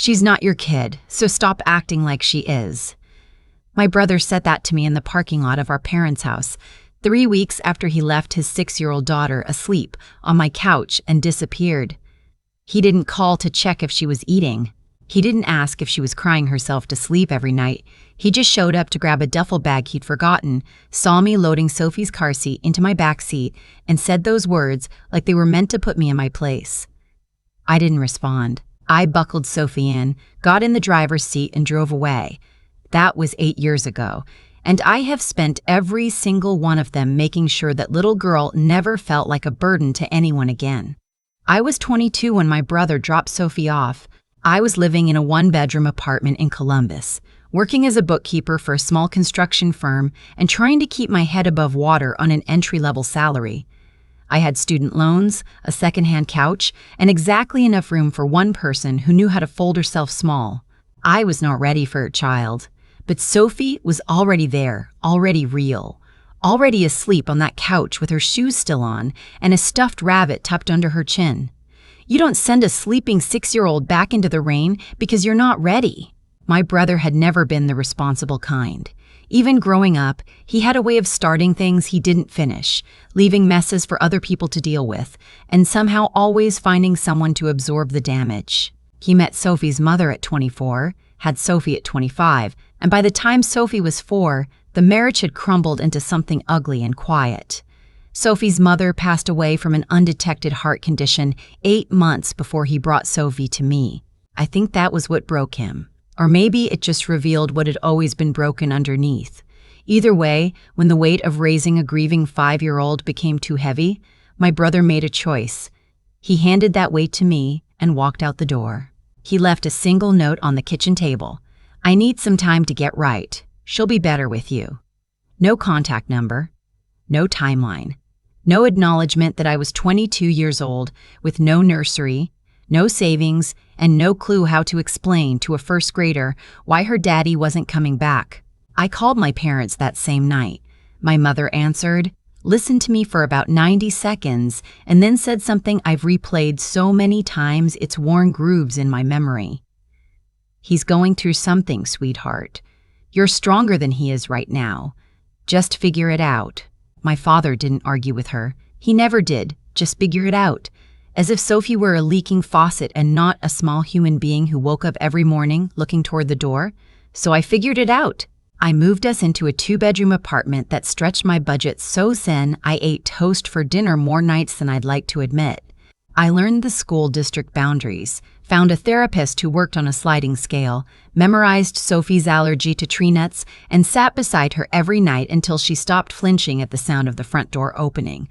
She's not your kid, so stop acting like she is. My brother said that to me in the parking lot of our parents' house, 3 weeks after he left his 6-year-old daughter asleep on my couch and disappeared. He didn't call to check if she was eating. He didn't ask if she was crying herself to sleep every night. He just showed up to grab a duffel bag he'd forgotten, saw me loading Sophie's car seat into my back seat, and said those words like they were meant to put me in my place. I didn't respond. I buckled Sophie in, got in the driver's seat, and drove away. That was 8 years ago, and I have spent every single one of them making sure that little girl never felt like a burden to anyone again. I was 22 when my brother dropped Sophie off. I was living in a 1-bedroom apartment in Columbus, working as a bookkeeper for a small construction firm and trying to keep my head above water on an entry-level salary. I had student loans, a second-hand couch, and exactly enough room for one person who knew how to fold herself small. I was not ready for a child, but Sophie was already there, already real, already asleep on that couch with her shoes still on and a stuffed rabbit tucked under her chin. You don't send a sleeping 6-year-old back into the rain because you're not ready. My brother had never been the responsible kind. Even growing up, he had a way of starting things he didn't finish, leaving messes for other people to deal with, and somehow always finding someone to absorb the damage. He met Sophie's mother at 24, had Sophie at 25, and by the time Sophie was 4, the marriage had crumbled into something ugly and quiet. Sophie's mother passed away from an undetected heart condition 8 months before he brought Sophie to me. I think that was what broke him. Or maybe it just revealed what had always been broken underneath. Either way, when the weight of raising a grieving 5-year-old became too heavy, my brother made a choice. He handed that weight to me and walked out the door. He left a single note on the kitchen table. "I need some time to get right. She'll be better with you." No contact number, no timeline, no acknowledgement that I was 22 years old with no nursery, no savings, and no clue how to explain to a first grader why her daddy wasn't coming back. I called my parents that same night. My mother answered, listened to me for about 90 seconds, and then said something I've replayed so many times it's worn grooves in my memory. "He's going through something, sweetheart. You're stronger than he is right now. Just figure it out." My father didn't argue with her. He never did. Just figure it out. As if Sophie were a leaking faucet and not a small human being who woke up every morning looking toward the door. So I figured it out. I moved us into a 2-bedroom apartment that stretched my budget so thin I ate toast for dinner more nights than I'd like to admit. I learned the school district boundaries, found a therapist who worked on a sliding scale, memorized Sophie's allergy to tree nuts, and sat beside her every night until she stopped flinching at the sound of the front door opening.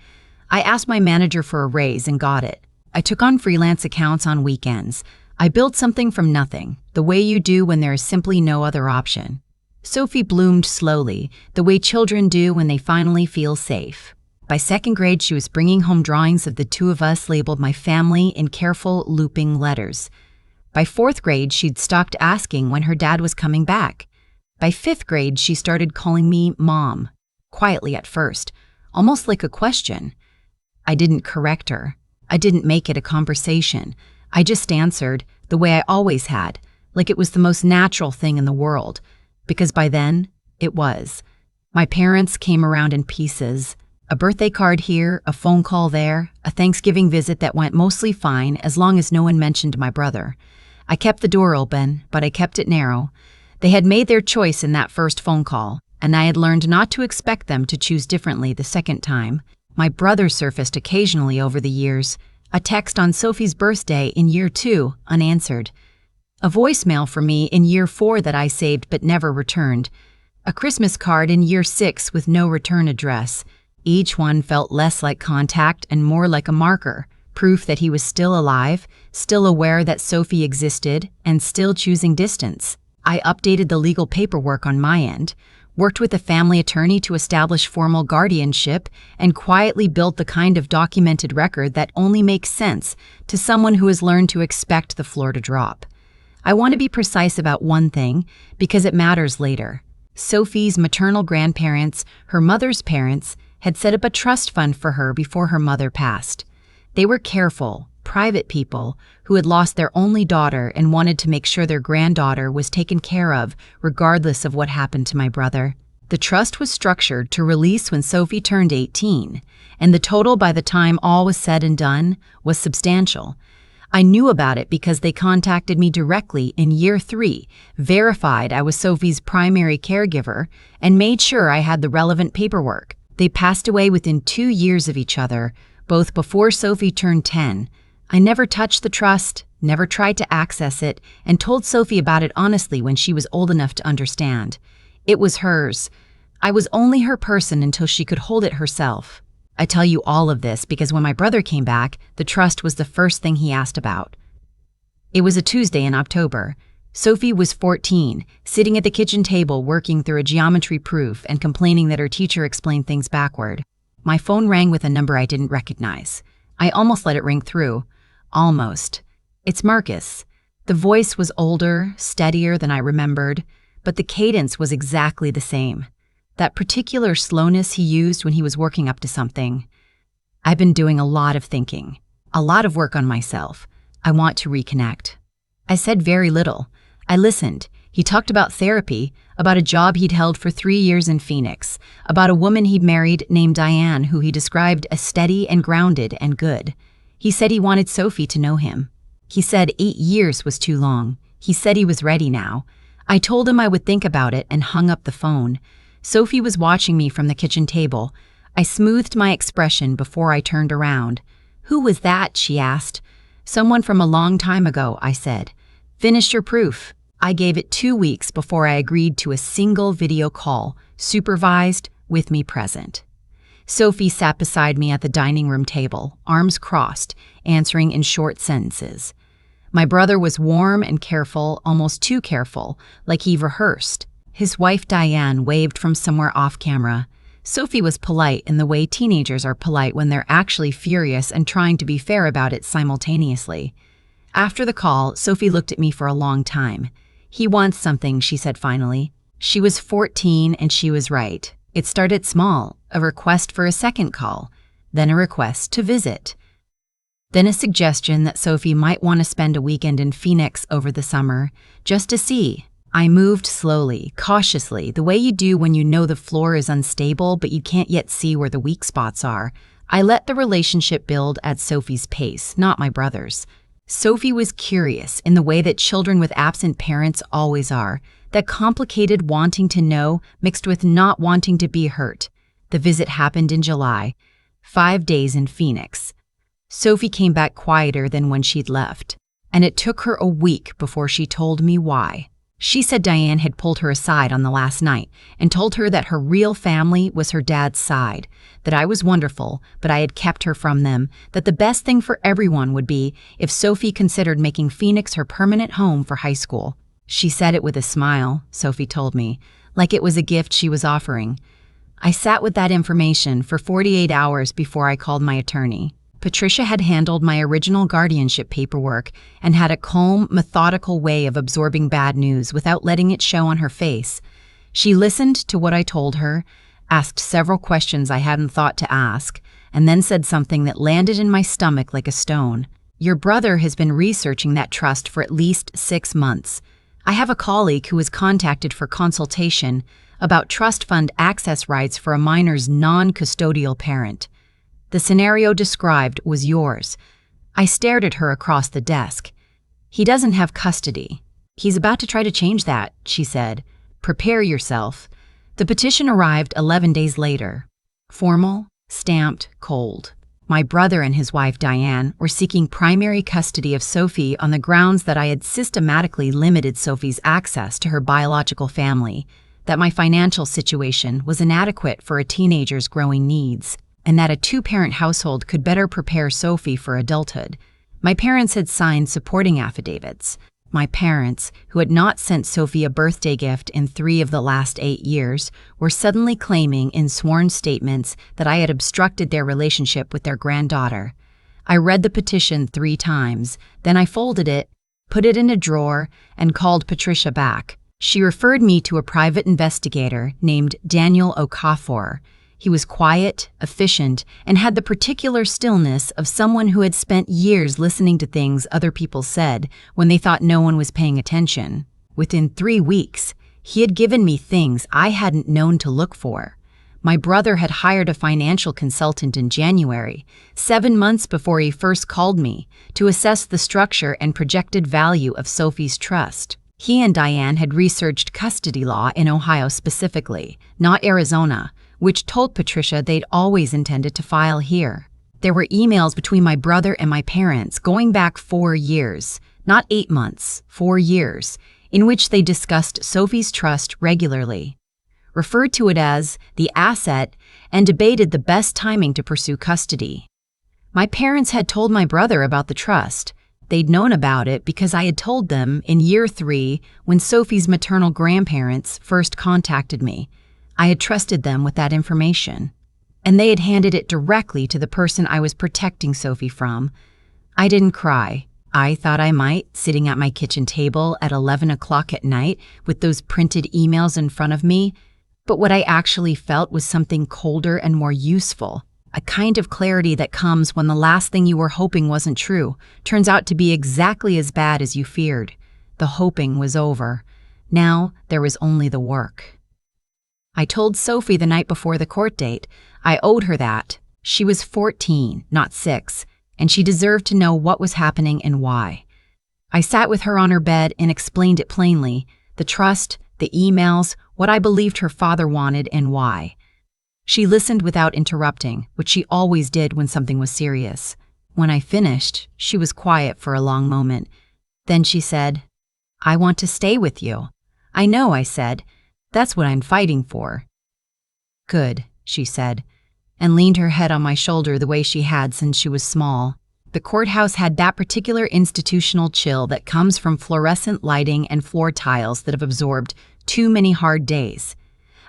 I asked my manager for a raise and got it. I took on freelance accounts on weekends. I built something from nothing, the way you do when there is simply no other option. Sophie bloomed slowly, the way children do when they finally feel safe. By 2nd grade, she was bringing home drawings of the two of us labeled my family in careful, looping letters. By 4th grade, she'd stopped asking when her dad was coming back. By 5th grade, she started calling me Mom, quietly at first, almost like a question. I didn't correct her. I didn't make it a conversation. I just answered, the way I always had, like it was the most natural thing in the world. Because by then, it was. My parents came around in pieces. A birthday card here, a phone call there, a Thanksgiving visit that went mostly fine as long as no one mentioned my brother. I kept the door open, but I kept it narrow. They had made their choice in that first phone call, and I had learned not to expect them to choose differently the second time. My brother surfaced occasionally over the years, a text on Sophie's birthday in year 2, unanswered. A voicemail from me in year 4 that I saved but never returned. A Christmas card in year 6 with no return address. Each one felt less like contact and more like a marker, proof that he was still alive, still aware that Sophie existed, and still choosing distance. I updated the legal paperwork on my end, worked with a family attorney to establish formal guardianship, and quietly built the kind of documented record that only makes sense to someone who has learned to expect the floor to drop. I want to be precise about one thing because it matters later. Sophie's maternal grandparents, her mother's parents, had set up a trust fund for her before her mother passed. They were careful, private people who had lost their only daughter and wanted to make sure their granddaughter was taken care of regardless of what happened to my brother. The trust was structured to release when Sophie turned 18, and the total by the time all was said and done was substantial. I knew about it because they contacted me directly in year 3, verified I was Sophie's primary caregiver, and made sure I had the relevant paperwork. They passed away within 2 years of each other, both before Sophie turned 10. I never touched the trust, never tried to access it, and told Sophie about it honestly when she was old enough to understand. It was hers. I was only her person until she could hold it herself. I tell you all of this because when my brother came back, the trust was the first thing he asked about. It was a Tuesday in October. Sophie was 14, sitting at the kitchen table working through a geometry proof and complaining that her teacher explained things backward. My phone rang with a number I didn't recognize. I almost let it ring through. Almost. It's Marcus. The voice was older, steadier than I remembered, but the cadence was exactly the same. That particular slowness he used when he was working up to something. I've been doing a lot of thinking, a lot of work on myself. I want to reconnect. I said very little. I listened. He talked about therapy, about a job he'd held for 3 years in Phoenix, about a woman he'd married named Diane who he described as steady and grounded and good. He said he wanted Sophie to know him. He said 8 years was too long. He said he was ready now. I told him I would think about it and hung up the phone. Sophie was watching me from the kitchen table. I smoothed my expression before I turned around. "Who was that?" she asked. "Someone from a long time ago," I said. "Finish your proof." I gave it 2 weeks before I agreed to a single video call, supervised, with me present. Sophie sat beside me at the dining room table, arms crossed, answering in short sentences. My brother was warm and careful, almost too careful, like he rehearsed. His wife Diane waved from somewhere off camera. Sophie was polite in the way teenagers are polite when they're actually furious and trying to be fair about it simultaneously. After the call, Sophie looked at me for a long time. "He wants something," she said finally. She was 14 and she was right. It started small, a request for a second call, then a request to visit. Then a suggestion that Sophie might want to spend a weekend in Phoenix over the summer, just to see. I moved slowly, cautiously, the way you do when you know the floor is unstable but you can't yet see where the weak spots are. I let the relationship build at Sophie's pace, not my brother's. Sophie was curious in the way that children with absent parents always are, that complicated wanting to know mixed with not wanting to be hurt. The visit happened in July, 5 days in Phoenix. Sophie came back quieter than when she'd left, and it took her a week before she told me why. She said Diane had pulled her aside on the last night and told her that her real family was her dad's side, that I was wonderful, but I had kept her from them, that the best thing for everyone would be if Sophie considered making Phoenix her permanent home for high school. She said it with a smile, Sophie told me, like it was a gift she was offering. I sat with that information for 48 hours before I called my attorney. Patricia had handled my original guardianship paperwork and had a calm, methodical way of absorbing bad news without letting it show on her face. She listened to what I told her, asked several questions I hadn't thought to ask, and then said something that landed in my stomach like a stone. "Your brother has been researching that trust for at least 6 months. I have a colleague who was contacted for consultation about trust fund access rights for a minor's non-custodial parent. The scenario described was yours." I stared at her across the desk. "He doesn't have custody. He's about to try to change that," she said. "Prepare yourself." The petition arrived 11 days later. Formal, stamped, cold. My brother and his wife Diane were seeking primary custody of Sophie on the grounds that I had systematically limited Sophie's access to her biological family, that my financial situation was inadequate for a teenager's growing needs, and that a 2-parent household could better prepare Sophie for adulthood. My parents had signed supporting affidavits. My parents, who had not sent Sophie a birthday gift in 3 of the last 8 years, were suddenly claiming in sworn statements that I had obstructed their relationship with their granddaughter. I read the petition 3 times, then I folded it, put it in a drawer, and called Patricia back. She referred me to a private investigator named Daniel Okafor. He was quiet, efficient, and had the particular stillness of someone who had spent years listening to things other people said when they thought no one was paying attention. Within 3 weeks, he had given me things I hadn't known to look for. My brother had hired a financial consultant in January, 7 months before he first called me, to assess the structure and projected value of Sophie's trust. He and Diane had researched custody law in Ohio specifically, not Arizona, which told Patricia they'd always intended to file here. There were emails between my brother and my parents going back 4 years, not 8 months, 4 years, in which they discussed Sophie's trust regularly, referred to it as the asset, and debated the best timing to pursue custody. My parents had told my brother about the trust. They'd known about it because I had told them in year 3 when Sophie's maternal grandparents first contacted me. I had trusted them with that information, and they had handed it directly to the person I was protecting Sophie from. I didn't cry. I thought I might, sitting at my kitchen table at 11 o'clock at night with those printed emails in front of me, but what I actually felt was something colder and more useful, a kind of clarity that comes when the last thing you were hoping wasn't true turns out to be exactly as bad as you feared. The hoping was over. Now there was only the work. I told Sophie the night before the court date. I owed her that. She was 14, not 6, and she deserved to know what was happening and why. I sat with her on her bed and explained it plainly, the trust, the emails, what I believed her father wanted and why. She listened without interrupting, which she always did when something was serious. When I finished, she was quiet for a long moment. Then she said, "I want to stay with you." "I know," I said. "That's what I'm fighting for." "Good," she said, and leaned her head on my shoulder the way she had since she was small. The courthouse had that particular institutional chill that comes from fluorescent lighting and floor tiles that have absorbed too many hard days.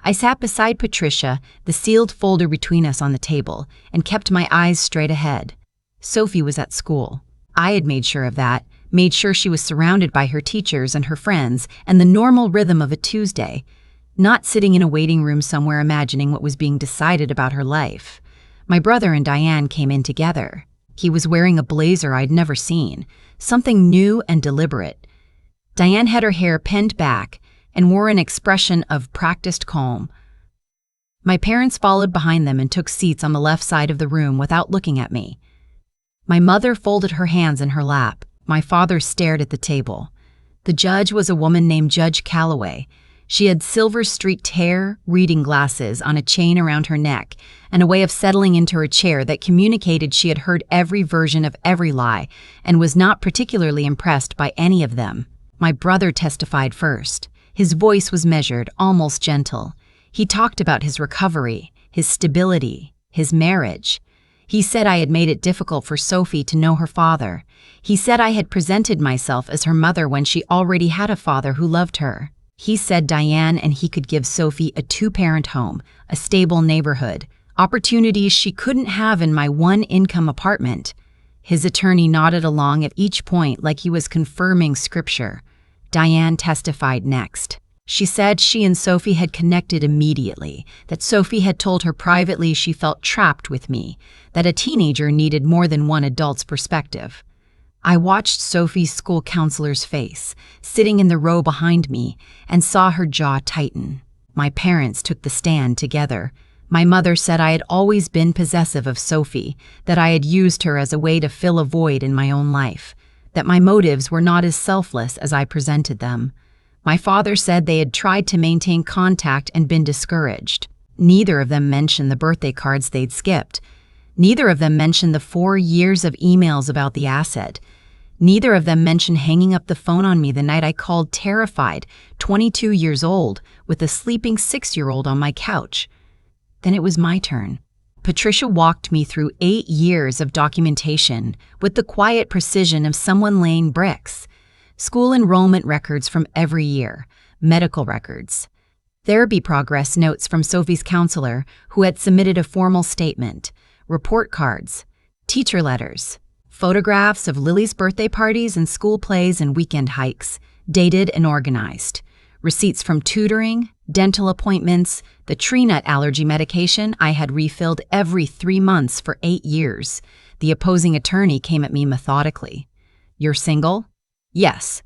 I sat beside Patricia, the sealed folder between us on the table, and kept my eyes straight ahead. Sophie was at school. I had made sure of that, made sure she was surrounded by her teachers and her friends and the normal rhythm of a Tuesday, not sitting in a waiting room somewhere imagining what was being decided about her life. My brother and Diane came in together. He was wearing a blazer I'd never seen, something new and deliberate. Diane had her hair pinned back and wore an expression of practiced calm. My parents followed behind them and took seats on the left side of the room without looking at me. My mother folded her hands in her lap. My father stared at the table. The judge was a woman named Judge Calloway. She had silver-streaked hair, reading glasses on a chain around her neck, and a way of settling into her chair that communicated she had heard every version of every lie and was not particularly impressed by any of them. My brother testified first. His voice was measured, almost gentle. He talked about his recovery, his stability, his marriage. He said I had made it difficult for Sophie to know her father. He said I had presented myself as her mother when she already had a father who loved her. He said Diane and he could give Sophie a 2-parent home, a stable neighborhood, opportunities she couldn't have in my 1-income apartment. His attorney nodded along at each point like he was confirming scripture. Diane testified next. She said she and Sophie had connected immediately, that Sophie had told her privately she felt trapped with me, that a teenager needed more than one adult's perspective. I watched Sophie's school counselor's face, sitting in the row behind me, and saw her jaw tighten. My parents took the stand together. My mother said I had always been possessive of Sophie, that I had used her as a way to fill a void in my own life, that my motives were not as selfless as I presented them. My father said they had tried to maintain contact and been discouraged. Neither of them mentioned the birthday cards they'd skipped. Neither of them mentioned the 4 years of emails about the asset. Neither of them mentioned hanging up the phone on me the night I called terrified, 22 years old, with a sleeping 6-year-old on my couch. Then it was my turn. Patricia walked me through 8 years of documentation with the quiet precision of someone laying bricks. School enrollment records from every year, medical records, therapy progress notes from Sophie's counselor who had submitted a formal statement, report cards, teacher letters, photographs of Lily's birthday parties and school plays and weekend hikes, dated and organized, receipts from tutoring, dental appointments, the tree nut allergy medication I had refilled every 3 months for 8 years. The opposing attorney came at me methodically. You're single? Yes.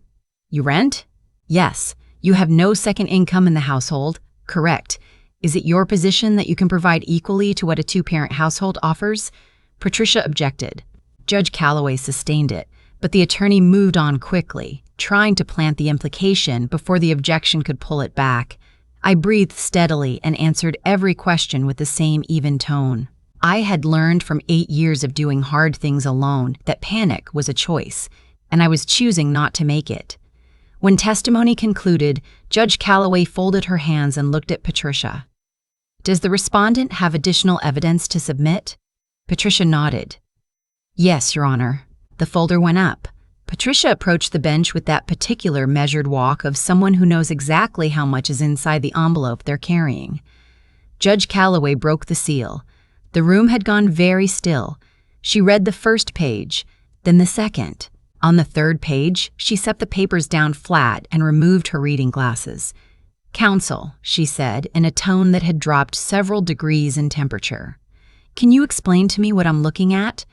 You rent? Yes. You have no second income in the household? Correct. Is it your position that you can provide equally to what a 2-parent household offers? Patricia objected. Judge Calloway sustained it, but the attorney moved on quickly, trying to plant the implication before the objection could pull it back. I breathed steadily and answered every question with the same even tone. I had learned from 8 years of doing hard things alone that panic was a choice, and I was choosing not to make it. When testimony concluded, Judge Calloway folded her hands and looked at Patricia. Does the respondent have additional evidence to submit? Patricia nodded. Yes, Your Honor. The folder went up. Patricia approached the bench with that particular measured walk of someone who knows exactly how much is inside the envelope they're carrying. Judge Calloway broke the seal. The room had gone very still. She read the first page, then the second. On the third page, she set the papers down flat and removed her reading glasses. Counsel, she said in a tone that had dropped several degrees in temperature. Can you explain to me what I'm looking at?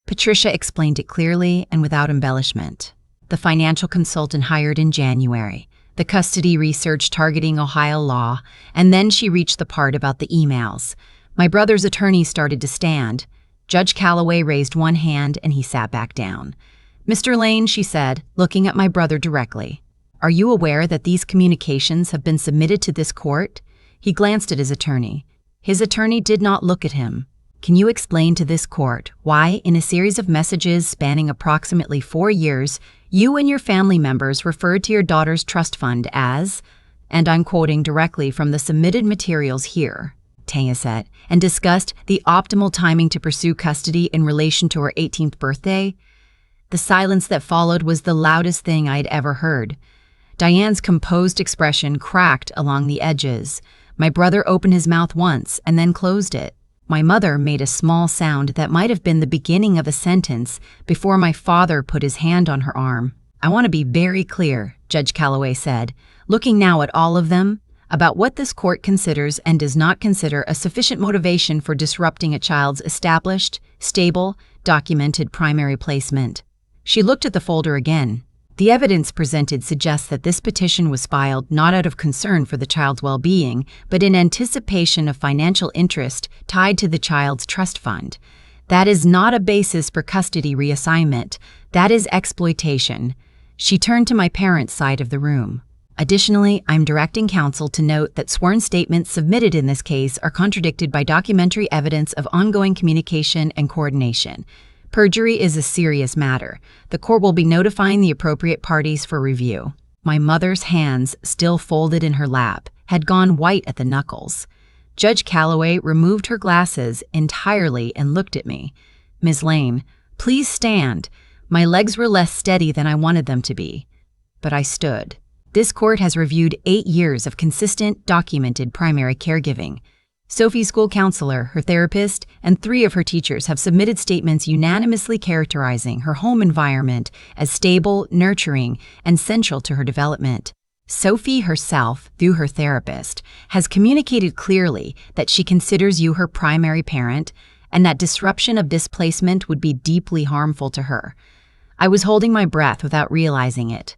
Patricia explained it clearly and without embellishment. The financial consultant hired in January, the custody research targeting Ohio law, and then she reached the part about the emails. My brother's attorney started to stand. Judge Calloway raised one hand and he sat back down. Mr. Lane, she said, looking at my brother directly, are you aware that these communications have been submitted to this court? He glanced at his attorney. His attorney did not look at him. Can you explain to this court why, in a series of messages spanning approximately 4 years, you and your family members referred to your daughter's trust fund as, and I'm quoting directly from the submitted materials here, Tanya said, and discussed the optimal timing to pursue custody in relation to her 18th birthday? The silence that followed was the loudest thing I'd ever heard. Diane's composed expression cracked along the edges. My brother opened his mouth once and then closed it. My mother made a small sound that might have been the beginning of a sentence before my father put his hand on her arm. I want to be very clear, Judge Calloway said, looking now at all of them, about what this court considers and does not consider a sufficient motivation for disrupting a child's established, stable, documented primary placement. She looked at the folder again. The evidence presented suggests that this petition was filed not out of concern for the child's well-being, but in anticipation of financial interest tied to the child's trust fund. That is not a basis for custody reassignment. That is exploitation. She turned to my parents' side of the room. Additionally, I'm directing counsel to note that sworn statements submitted in this case are contradicted by documentary evidence of ongoing communication and coordination. Perjury is a serious matter. The court will be notifying the appropriate parties for review. My mother's hands, still folded in her lap, had gone white at the knuckles. Judge Calloway removed her glasses entirely and looked at me. Ms. Lane, please stand. My legs were less steady than I wanted them to be. But I stood. This court has reviewed 8 years of consistent, documented primary caregiving. Sophie's school counselor, her therapist, and 3 of her teachers have submitted statements unanimously characterizing her home environment as stable, nurturing, and central to her development. Sophie herself, through her therapist, has communicated clearly that she considers you her primary parent and that disruption of displacement would be deeply harmful to her. I was holding my breath without realizing it.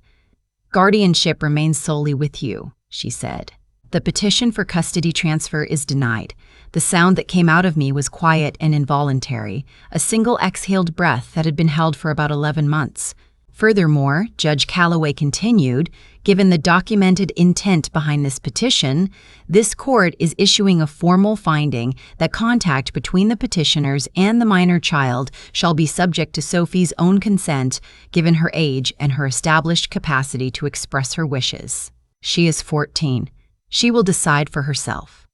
Guardianship remains solely with you, she said. The petition for custody transfer is denied. The sound that came out of me was quiet and involuntary, a single exhaled breath that had been held for about 11 months. Furthermore, Judge Calloway continued, given the documented intent behind this petition, this court is issuing a formal finding that contact between the petitioners and the minor child shall be subject to Sophie's own consent, given her age and her established capacity to express her wishes. She is 14. She will decide for herself.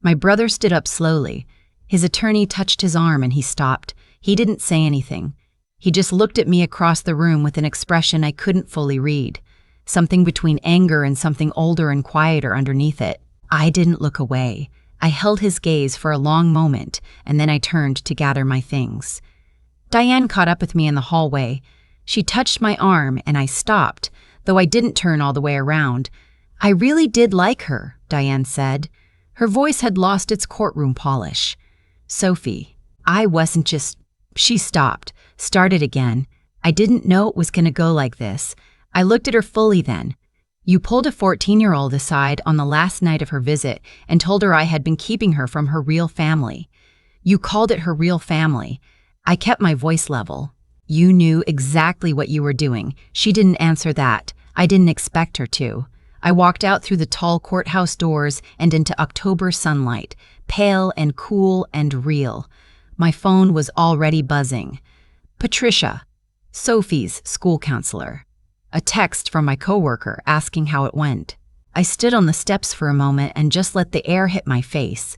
My brother stood up slowly. His attorney touched his arm and he stopped. He didn't say anything. He just looked at me across the room with an expression I couldn't fully read, something between anger and something older and quieter underneath it. I didn't look away. I held his gaze for a long moment, and then I turned to gather my things. Diane caught up with me in the hallway. She touched my arm and I stopped, though I didn't turn all the way around. I really did like her, Diane said. Her voice had lost its courtroom polish. Sophie, I wasn't just... She stopped, started again. I didn't know it was going to go like this. I looked at her fully then. You pulled a 14-year-old aside on the last night of her visit and told her I had been keeping her from her real family. You called it her real family. I kept my voice level. You knew exactly what you were doing. She didn't answer that. I didn't expect her to. I walked out through the tall courthouse doors and into October sunlight, pale and cool and real. My phone was already buzzing. Patricia, Sophie's school counselor. A text from my coworker asking how it went. I stood on the steps for a moment and just let the air hit my face.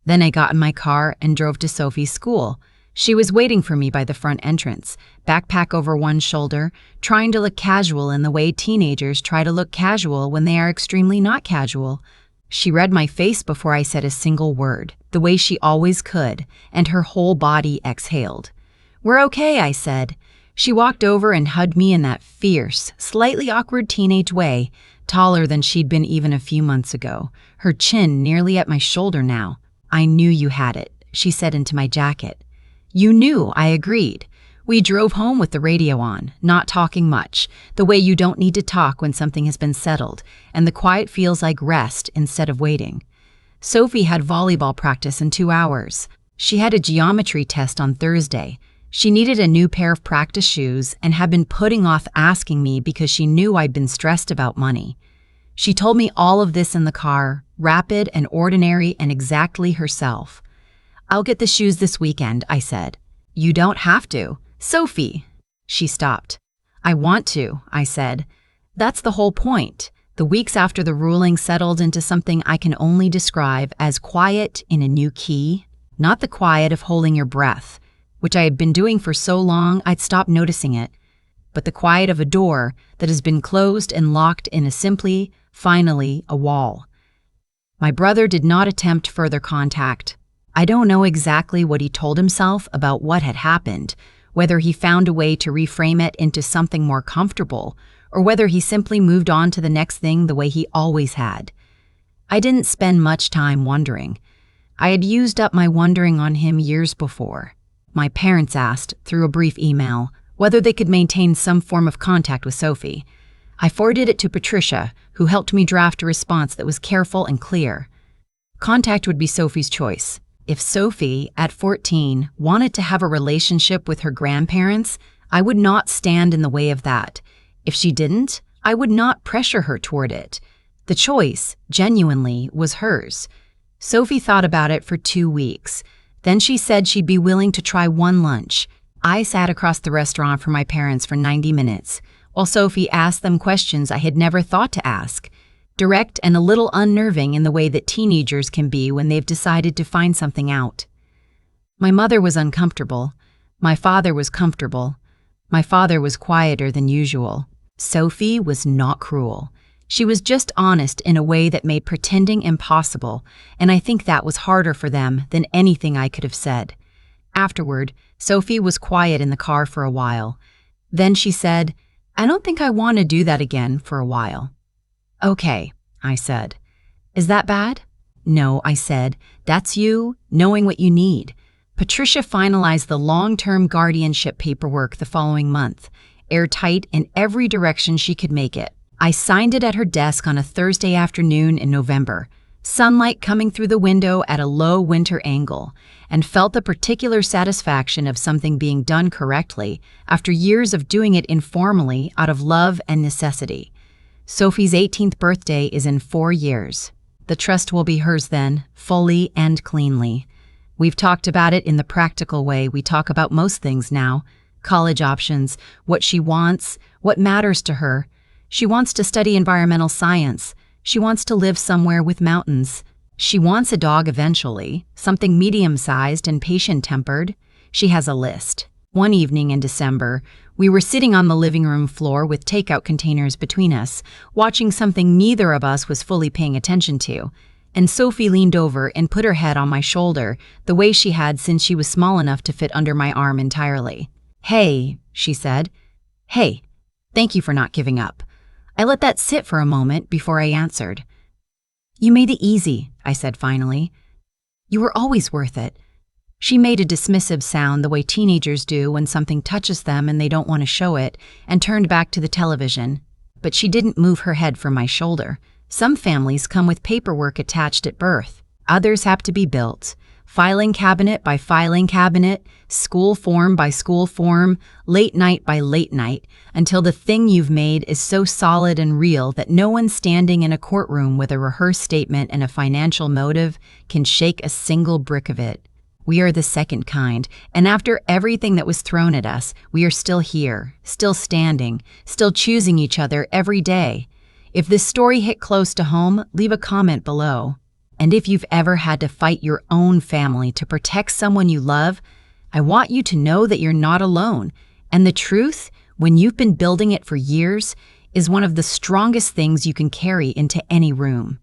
Then I got in my car and drove to Sophie's school. She was waiting for me by the front entrance, backpack over one shoulder, trying to look casual in the way teenagers try to look casual when they are extremely not casual. She read my face before I said a single word, the way she always could, and her whole body exhaled. "We're okay," I said. She walked over and hugged me in that fierce, slightly awkward teenage way, taller than she'd been even a few months ago, her chin nearly at my shoulder now. "I knew you had it," she said into my jacket. "You knew," I agreed. We drove home with the radio on, not talking much, the way you don't need to talk when something has been settled, and the quiet feels like rest instead of waiting. Sophie had volleyball practice in 2 hours. She had a geometry test on Thursday. She needed a new pair of practice shoes and had been putting off asking me because she knew I'd been stressed about money. She told me all of this in the car, rapid and ordinary and exactly herself. "I'll get the shoes this weekend," I said. "You don't have to." "Sophie." She stopped. "I want to," I said. That's the whole point. The weeks after the ruling settled into something I can only describe as quiet in a new key, not the quiet of holding your breath, which I had been doing for so long I'd stopped noticing it, but the quiet of a door that has been closed and locked in a simply, finally, a wall. My brother did not attempt further contact. I don't know exactly what he told himself about what had happened, whether he found a way to reframe it into something more comfortable, or whether he simply moved on to the next thing the way he always had. I didn't spend much time wondering. I had used up my wondering on him years before. My parents asked, through a brief email, whether they could maintain some form of contact with Sophie. I forwarded it to Patricia, who helped me draft a response that was careful and clear. Contact would be Sophie's choice. If Sophie, at 14, wanted to have a relationship with her grandparents, I would not stand in the way of that. If she didn't, I would not pressure her toward it. The choice, genuinely, was hers. Sophie thought about it for 2 weeks. Then she said she'd be willing to try one lunch. I sat across the restaurant from my parents for 90 minutes, while Sophie asked them questions I had never thought to ask. Direct and a little unnerving in the way that teenagers can be when they've decided to find something out. My mother was uncomfortable. My father was comfortable. My father was quieter than usual. Sophie was not cruel. She was just honest in a way that made pretending impossible, and I think that was harder for them than anything I could have said. Afterward, Sophie was quiet in the car for a while. Then she said, "I don't think I want to do that again for a while." "Okay," I said. "Is that bad?" "No," I said. "That's you, knowing what you need." Patricia finalized the long-term guardianship paperwork the following month, airtight in every direction she could make it. I signed it at her desk on a Thursday afternoon in November, sunlight coming through the window at a low winter angle, and felt the particular satisfaction of something being done correctly after years of doing it informally out of love and necessity. Sophie's 18th birthday is in 4 years. The trust will be hers then, fully and cleanly. We've talked about it in the practical way we talk about most things now. College options, what she wants, what matters to her. She wants to study environmental science. She wants to live somewhere with mountains. She wants a dog eventually, something medium-sized and patient-tempered. She has a list. One evening in December, we were sitting on the living room floor with takeout containers between us, watching something neither of us was fully paying attention to, and Sophie leaned over and put her head on my shoulder, the way she had since she was small enough to fit under my arm entirely. "Hey," she said. "Hey, thank you for not giving up." I let that sit for a moment before I answered. "You made it easy," I said finally. "You were always worth it." She made a dismissive sound the way teenagers do when something touches them and they don't want to show it, and turned back to the television. But she didn't move her head from my shoulder. Some families come with paperwork attached at birth. Others have to be built. Filing cabinet by filing cabinet, school form by school form, late night by late night, until the thing you've made is so solid and real that no one standing in a courtroom with a rehearsed statement and a financial motive can shake a single brick of it. We are the second kind, and after everything that was thrown at us, we are still here, still standing, still choosing each other every day. If this story hit close to home, leave a comment below. And if you've ever had to fight your own family to protect someone you love, I want you to know that you're not alone. And the truth, when you've been building it for years, is one of the strongest things you can carry into any room.